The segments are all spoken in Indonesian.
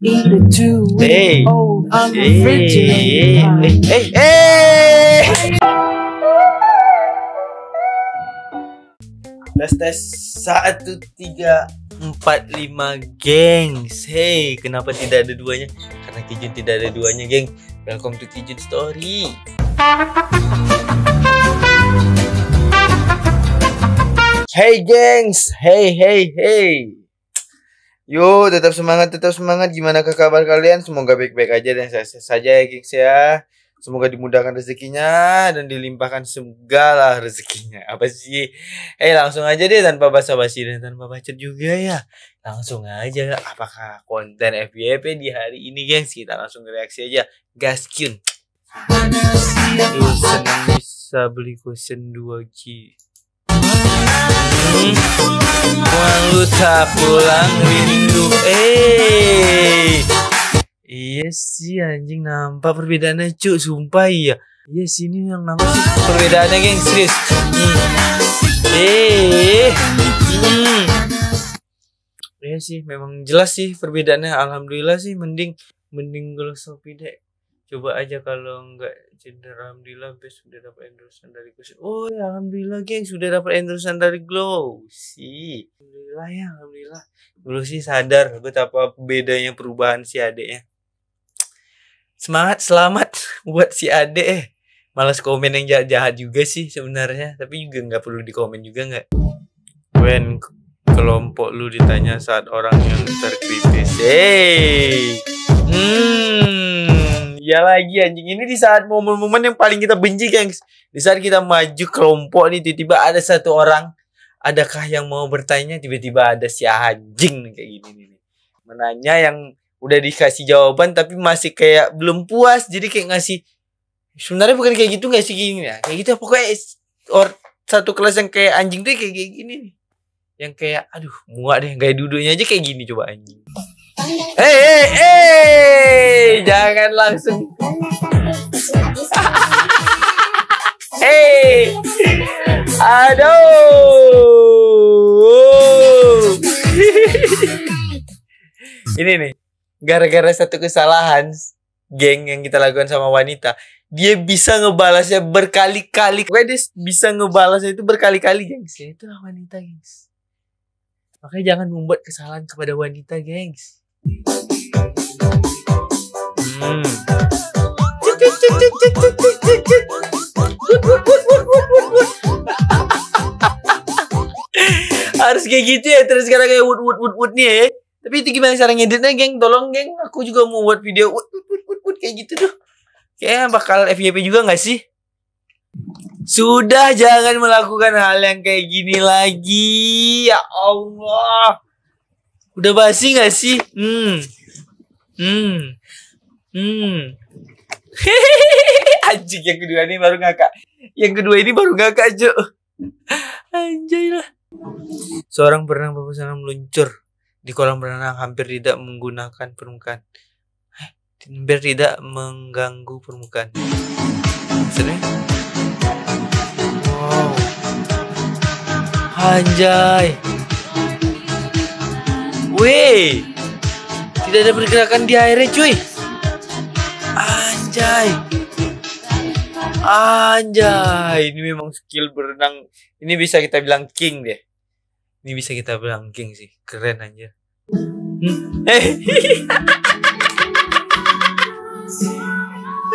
Either too Hey, old, I'm a hey, virgin. hey. Tes 1, 3, 4, 5 gengs. Hey, kenapa tidak ada duanya? Karena Kijun tidak ada duanya, geng. Welcome to Kijun Story. Hey gengs, hey. Yo, tetap semangat. Gimana kabar kalian? Semoga baik-baik aja dan sehat saja ya gengs ya. Semoga dimudahkan rezekinya dan dilimpahkan segala rezekinya. Apa sih? Langsung aja deh tanpa basa-basi dan tanpa bacot juga ya. Langsung aja, apakah konten FYP di hari ini gengs? Kita langsung reaksi aja. Gaskun. Lu senang bisa beli kosen 2G. Uang lu tak pulang rindu. Iya sih anjing, nampak perbedaannya cuk, sumpah iya. Iya sih ini yang nampak sih perbedaannya geng, serius. Iya sih memang jelas sih perbedaannya. Alhamdulillah sih mending kalau Shopee deh. Coba aja kalau enggak cedera. Alhamdulillah sudah dapat endorsement dari Gus. Oh ya alhamdulillah geng, sudah dapat endorsement dari Glow sih. Alhamdulillah ya, alhamdulillah. Glow sih sadar betapa bedanya perubahan si adeknya. Semangat, selamat buat si adek. Malas komen yang jahat-jahat juga sih sebenarnya, tapi juga nggak perlu dikomen juga nggak. When kelompok lu ditanya saat orang yang terkritis. Ya lagi anjing, ini di saat momen-momen yang paling kita benci gengs. Di saat kita maju kelompok nih, tiba-tiba ada satu orang, adakah yang mau bertanya, tiba-tiba ada si anjing kayak gini nih. Menanya yang udah dikasih jawaban tapi masih kayak belum puas, jadi kayak ngasih. Sebenarnya bukan kayak gitu nggak sih gini ya? Kayak gitu pokoknya satu kelas yang kayak anjing tuh kayak gini nih. Yang kayak aduh muak deh, gaya duduknya aja kayak gini coba anjing. Jangan langsung. Aduh. Ini nih, gara-gara satu kesalahan geng yang kita lakukan sama wanita, dia bisa ngebalasnya berkali-kali. Pokoknya dia bisa ngebalasnya itu berkali-kali, gengs. Ya, itulah wanita, gengs. Makanya jangan membuat kesalahan kepada wanita, gengs. Harus kayak gitu ya. Terus sekarang kayak wood nih ya. Tapi itu gimana cara ngeditnya geng? Tolong geng, aku juga mau buat video wood kayak gitu tuh. Kayaknya bakal FYP juga gak sih? Sudah, jangan melakukan hal yang kayak gini lagi. Ya Allah. Udah basi gak sih? Anjing, yang kedua ini baru ngakak. Cuk. Anjay lah. Seorang berenang profesional meluncur di kolam renang hampir tidak menggunakan permukaan. Hampir tidak mengganggu permukaan. Maksudnya? Wow. Anjay. Weh. Tidak ada pergerakan di airnya cuy. Anjay, ini memang skill berenang. Ini bisa kita bilang king deh. Ini bisa kita bilang king sih. Keren aja.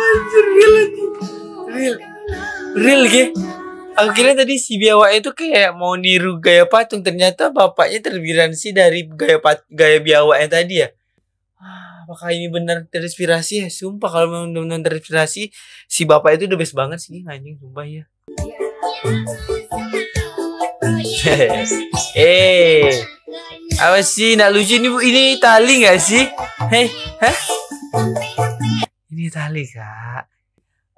Anjir, real ge. Aku kira tadi si biawak itu kayak mau niru gaya patung. Ternyata bapaknya terinspirasi dari gaya biawaknya tadi ya. Apakah ini benar terinspirasi ya? Sumpah kalau memang benar terinspirasi, si bapak itu the best banget sih anjing, sumpah ya. Apa sih nak lucu ini tali nggak sih? Ini tali kak.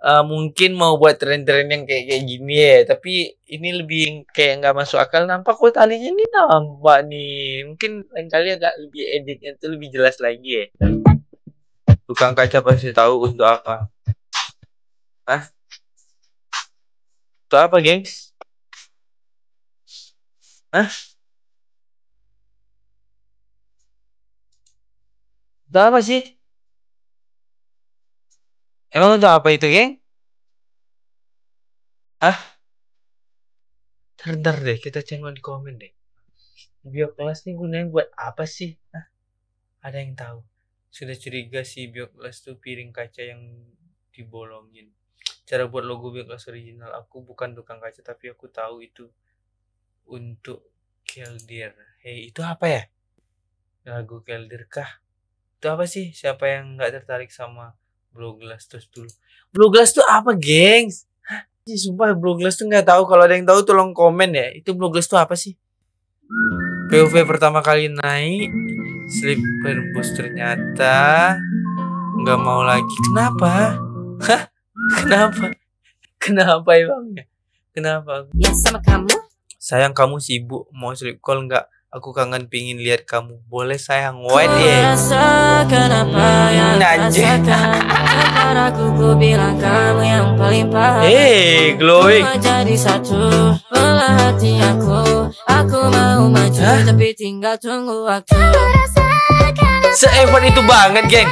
Mungkin mau buat tren-tren yang kayak gini ya, tapi ini lebih kayak nggak masuk akal. Nampak kok talinya nih, nampak nih. Mungkin lain kali agak lebih editnya tuh lebih jelas lagi ya. Tukang kaca pasti tahu untuk apa. Untuk apa, gengs? Itu apa sih? Emang itu apa itu, geng? Ah, ntar deh, kita cengok di komen deh. Bioklas nih gunanya buat apa sih? Hah? Ada yang tahu? Sudah curiga sih Bioklas tuh piring kaca yang dibolongin. Cara buat logo Bioklas original, aku bukan tukang kaca, tapi aku tahu itu untuk Keldir. Hei, itu apa ya? Lagu Keldir kah? Itu apa sih? Siapa yang nggak tertarik sama Blowglass terus dulu? Blowglass tuh apa, gengs? Hah? Sumpah Blowglass tuh nggak tahu. Kalau ada yang tahu tolong komen ya. Itu Blowglass tuh apa sih? POV pertama kali naik, Sleeper Boost ternyata nggak mau lagi. Kenapa? Hah? Kenapa? Kenapa emangnya? Kenapa? Ya sama kamu. Sayang kamu sibuk, mau sleep call nggak? Aku kangen pingin lihat kamu. Boleh sayang, wait ya. Hey, glowing. Jadi satu belah hati aku mau maju tapi tinggal tunggu waktu. Se-effort itu banget, geng.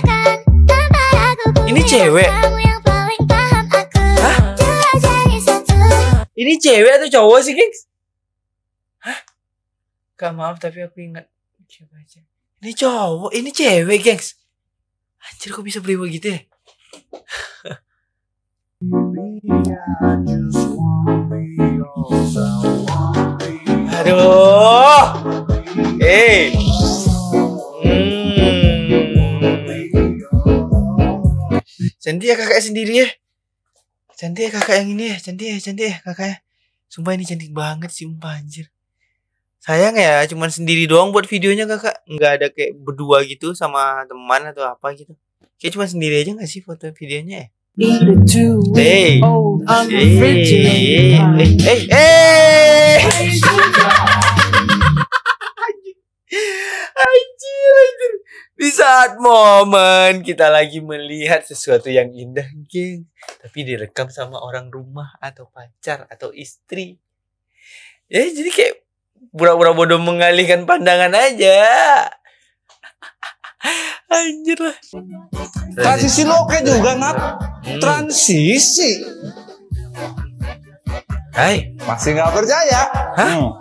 Ini cewek. Hah? Ini cewek atau cowok sih, gengs? Hah? Gak, maaf tapi aku ingat. Coba aja. Ini cowok, ini cewek, gengs. Anjir, kok bisa beli begitu ya? Aduh. Cantik ya kakak sendiri ya. Cantik ya kakak yang ini ya. Cantik ya kakaknya. Sumpah ini cantik banget sih, sumpah anjir. Sayang ya, cuman sendiri doang buat videonya kakak. Nggak ada kayak berdua gitu sama teman atau apa gitu. Kayak cuma sendiri aja nggak sih foto videonya ya? Hey. Anjir. Di saat momen kita lagi melihat sesuatu yang indah, geng, tapi direkam sama orang rumah atau pacar atau istri. Ya jadi kayak pura-pura bodoh mengalihkan pandangan aja. Anjir lah. Transisi loke juga, Nat. Transisi. Hai, Masih nggak percaya? hah?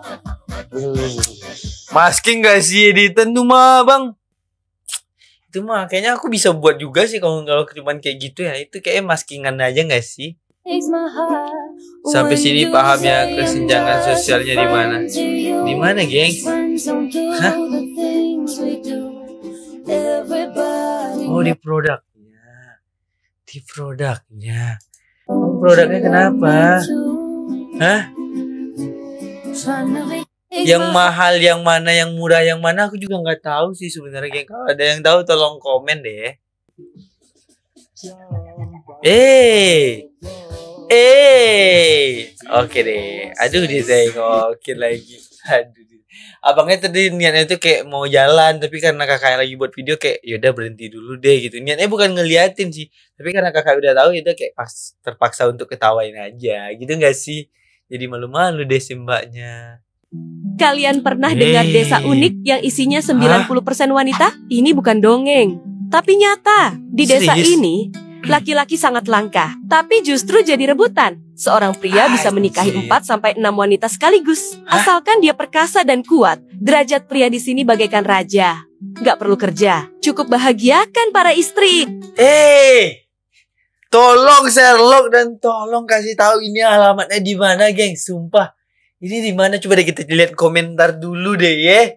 Masking gak sih editan tuh mah, Bang? Itu mah kayaknya aku bisa buat juga sih kalau cuman kayak gitu ya. Itu kayak maskingan aja gak sih? Sampai sini paham ya kesenjangan sosialnya di mana? Di mana, geng? Hah? Oh, di produknya. Di produknya. Oh, produknya kenapa? Hah? Yang mahal yang mana, yang murah yang mana aku juga nggak tahu sih sebenarnya, geng. Kalau ada yang tahu tolong komen deh. Oke deh. Aduh, disengokin lagi. Aduh. Abangnya tadi niatnya tuh kayak mau jalan, tapi karena kakaknya lagi buat video kayak yaudah berhenti dulu deh gitu. Niatnya bukan ngeliatin sih, tapi karena kakak udah tahu itu kayak terpaksa untuk ketawain aja gitu nggak sih? Jadi malu-malu deh si mbaknya. Kalian pernah dengar desa unik yang isinya 90% wanita? Ini bukan dongeng, tapi nyata. Di desa Serius? ini, laki-laki sangat langka, tapi justru jadi rebutan. Seorang pria bisa menikahi 4-6 wanita sekaligus, asalkan dia perkasa dan kuat. Derajat pria di sini bagaikan raja. Gak perlu kerja, cukup bahagiakan para istri. Tolong Sherlock dan tolong kasih tahu ini alamatnya di mana, geng. Sumpah. Ini di mana? Coba deh kita lihat komentar dulu deh ya.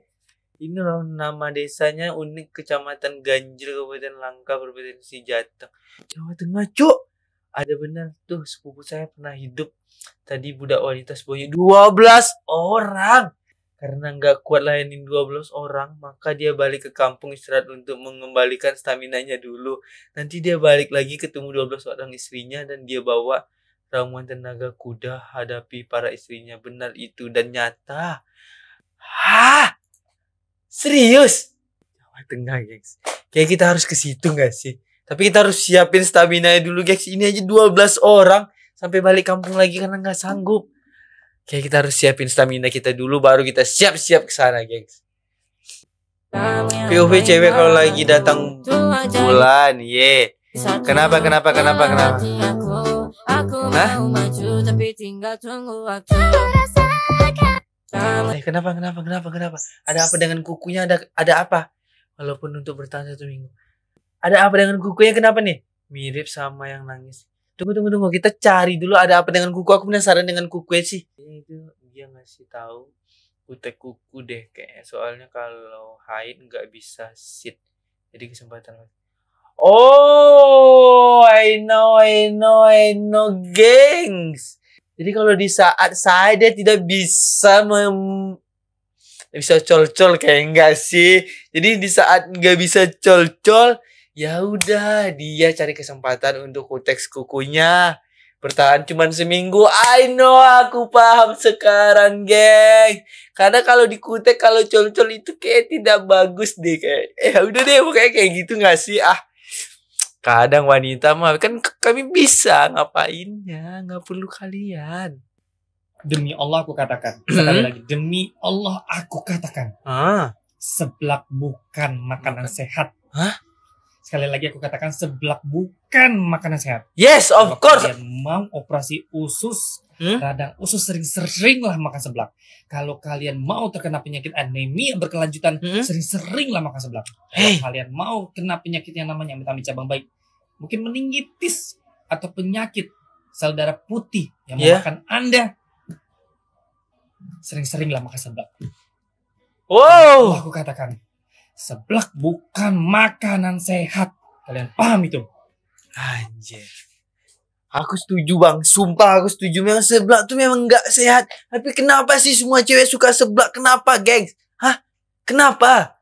Ini loh nama desanya unik, Kecamatan Ganjil, Kabupaten Langka, Provinsi Jateng, Jawa Tengah, cuk. Ada benar tuh, sepupu saya pernah hidup tadi budak wanita sebanyak 12 orang. Karena nggak kuat layanin 12 orang, maka dia balik ke kampung istirahat untuk mengembalikan staminanya dulu. Nanti dia balik lagi ketemu 12 orang istrinya dan dia bawa ramuan tenaga kuda hadapi para istrinya. Benar itu dan nyata. Hah? Serius? Jawa Tengah, guys. Kayak kita harus ke situ nggak sih? Tapi kita harus siapin stamina dulu, guys. Ini aja 12 orang sampai balik kampung lagi karena nggak sanggup. Kayak kita harus siapin stamina kita dulu baru kita siap-siap ke sana, guys. POV cewek kalau lagi datang bulan, ye. Kenapa? Hah? Kenapa? Ada apa dengan kukunya? Ada apa? Walaupun untuk bertahan 1 minggu. Ada apa dengan kukunya? Kenapa nih? Mirip sama yang nangis. Tunggu. Kita cari dulu ada apa dengan kuku. Aku penasaran dengan kukunya sih. Itu dia ngasih tahu kutek kuku deh kayaknya. Soalnya kalau haid nggak bisa sit. Jadi kesempatan. Oh, I know, gengs. Jadi kalau di saat saya tidak bisa bisa col-col kayak enggak sih. Jadi di saat nggak bisa col-col, ya udah dia cari kesempatan untuk kutek kukunya. Bertahan cuma seminggu. I know, aku paham sekarang, geng. Karena kalau dikutek, kalau col-col itu kayak tidak bagus deh kayak. Udah deh, pokoknya kayak gitu nggak sih? Kadang wanita mah kan kami bisa ngapainnya, nggak perlu kalian. Demi Allah aku katakan, sekali lagi, demi Allah aku katakan, seblak bukan makanan sehat. Sekali lagi aku katakan, seblak bukan makanan sehat. Yes, of course. Kalau kalian mau operasi usus, radang usus, sering-seringlah makan seblak. Kalau kalian mau terkena penyakit anemia berkelanjutan, sering-seringlah makan seblak. Kalau kalian mau kena penyakit yang namanya amit-amit cabang bayi, mungkin meningitis atau penyakit sel darah putih yang memakan Anda, sering-seringlah makan seblak. Wow. Aku katakan, seblak bukan makanan sehat. Kalian paham itu? Anjir. Aku setuju bang, sumpah aku setuju. Memang seblak tuh memang gak sehat. Tapi kenapa sih semua cewek suka seblak? Kenapa gengs? Kenapa?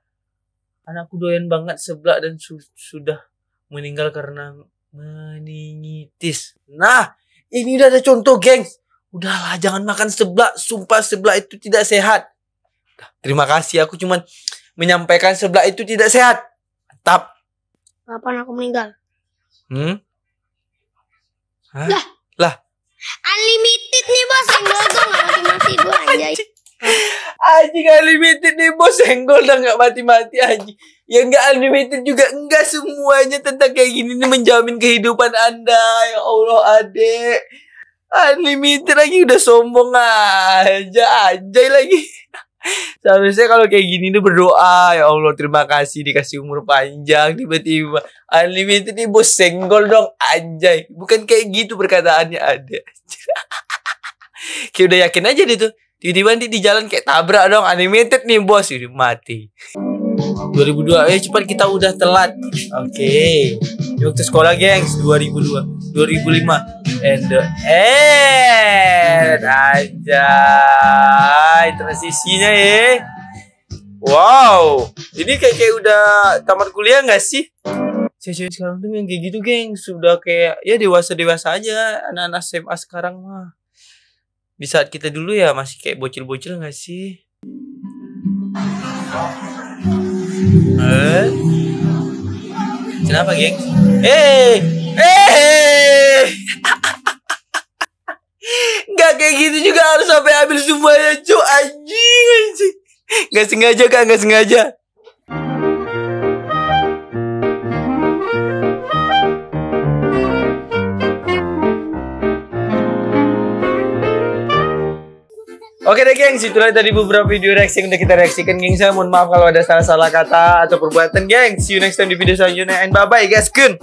Anakku doyan banget seblak dan sudah meninggal karena meningitis. Nah, ini udah ada contoh gengs. Udahlah jangan makan seblak. Sumpah seblak itu tidak sehat. Terima kasih, aku cuman menyampaikan seblak itu tidak sehat. Mantap. Kapan aku meninggal? Lah. Unlimited nih bos, senggol tuh gak mati-mati gue anjay. Anjing unlimited nih bos, senggol dan gak mati-mati anjing. Yang gak unlimited juga enggak semuanya tentang kayak gini nih menjamin kehidupan Anda. Ya Allah adek. Unlimited lagi udah sombong aja, anjay lagi. Seharusnya kalau kayak gini nih berdoa, ya Allah terima kasih dikasih umur panjang. Tiba-tiba unlimited nih bos, senggol dong anjay. Bukan kayak gitu perkataannya ada. Kayak udah yakin aja deh tuh. Tiba-tiba nanti di jalan kayak tabrak dong, unlimited nih bos, udah mati. 2002, cepat kita udah telat. Oke. Di waktu sekolah gengs, 2002, 2005. And the end. Anjay, transisinya ya. Wow. Ini kayak udah tamat kuliah gak sih? Cewek-cewek sekarang tuh yang kayak gitu geng, sudah kayak ya dewasa-dewasa aja. Anak-anak SMA sekarang mah. Di saat kita dulu ya masih kayak bocil-bocil gak sih? Kenapa geng? Gak kayak gitu juga harus sampai ambil semuanya cuy. Anjing. Gak sengaja kak, gak sengaja. Oke deh gengs, itulah tadi beberapa video reaksi yang udah kita reaksikan gengs. Mohon maaf kalau ada salah-salah kata atau perbuatan gengs. See you next time di video selanjutnya and bye bye guys. Kun.